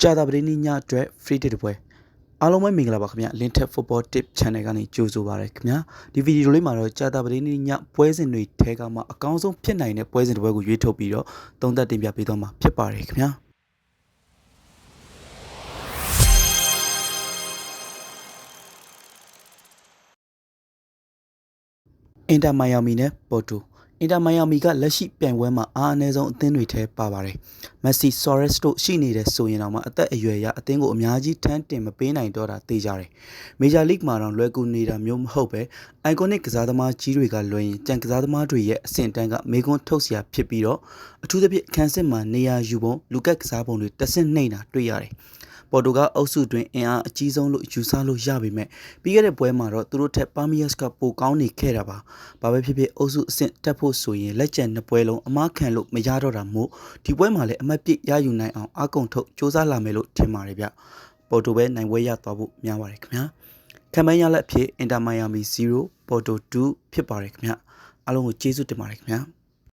ကြာသပတေးနေ့ညအတွက် free date ပွဲအားလုံးပဲမင်္ဂလာပါခင်ဗျာ Linted Football Tip Channel ကနေကြိုဆိုပါရစေခင်ဗျာဒီဗီဒီယိုလေးမှာတော့ကြာသပတေးနေ့ညပွဲစဉ်တွေထဲကမှအကောင်းဆုံးဖြစ်နိုင်တဲ့ပွဲစဉ်တစ်ပွဲကိုရွေးထုတ်ပြီးတော့သုံးသပ်တင်ပြပေးသွားမှာဖြစ်ပါတယ်ခင်ဗျာအင်တာမိုင်ယာမီနဲ့ပေါ်တိုအင်တာမိုင်ယာမီကလက်ရှိပြိုင်ပွဲမှာအားအနည်းဆုံးအသင်းတွေထဲပါပါတယ်မက်ဆီဆော်ရက်စ်တို့ရှိနေတဲ့ဆိုရင်တော့မှအသက်အရွယ်ရအသင်းကိုအများကြီးထမ်းတင်မပေးနိုင်တော့တာသိကြတယ်မေဂျာလိဂ်မှာတော့လွယ်ကူနေတာမျိုးမဟုတ်ပဲအိုင်ကွန်နစ်ကစားသမားကြီးတွေကလွှဲရင်ကြံကစားသမားတွေရဲ့အဆင့်တန်းကမေကွန်းထုတ်စရာဖြစ်ပြီးတော့အထူးသဖြင့်ခန်းစစ်မှာနေရာယူပုံလူကက်ကစားပုံတွေတဆင့်နှိမ့်တာတွေ့ရတယ်ပေါ်တိုကအုပ်စုတွင်အင်အားအကြီးဆုံးလို့ယူဆလို့ရပေမဲ့ပြီးခဲ့တဲ့ပွဲမှာတော့သူတို့ထက်ပါမီယက်စ်ကပိုကောင်းနေခဲ့တာပါ။ဘာပဲဖြစ်ဖြစ်အုပ်စုအဆင့်တက်ဖို့ဆိုရင်လက်ကျန်နှစ်ပွဲလုံးအမားခံလို့မရတော့တာမို့ဒီပွဲမှာလည်းအမှတ်ပြည့်ရယူနိုင်အောင်အကုန်ထုတ်စ조사လာမယ်လို့ထင်ပါတယ်ဗျ။ပေါ်တိုပဲနိုင်ပွဲရသွားဖို့များပါတယ်ခင်ဗျာ။ခံပန်းရလက်အဖြစ်အင်တာမိုင်ယာမီ0ပေါ်တို2ဖြစ်ပါတယ်ခင်ဗျာ။အားလုံးကိုကျေးဇူးတင်ပါတယ်ခင်ဗျာ။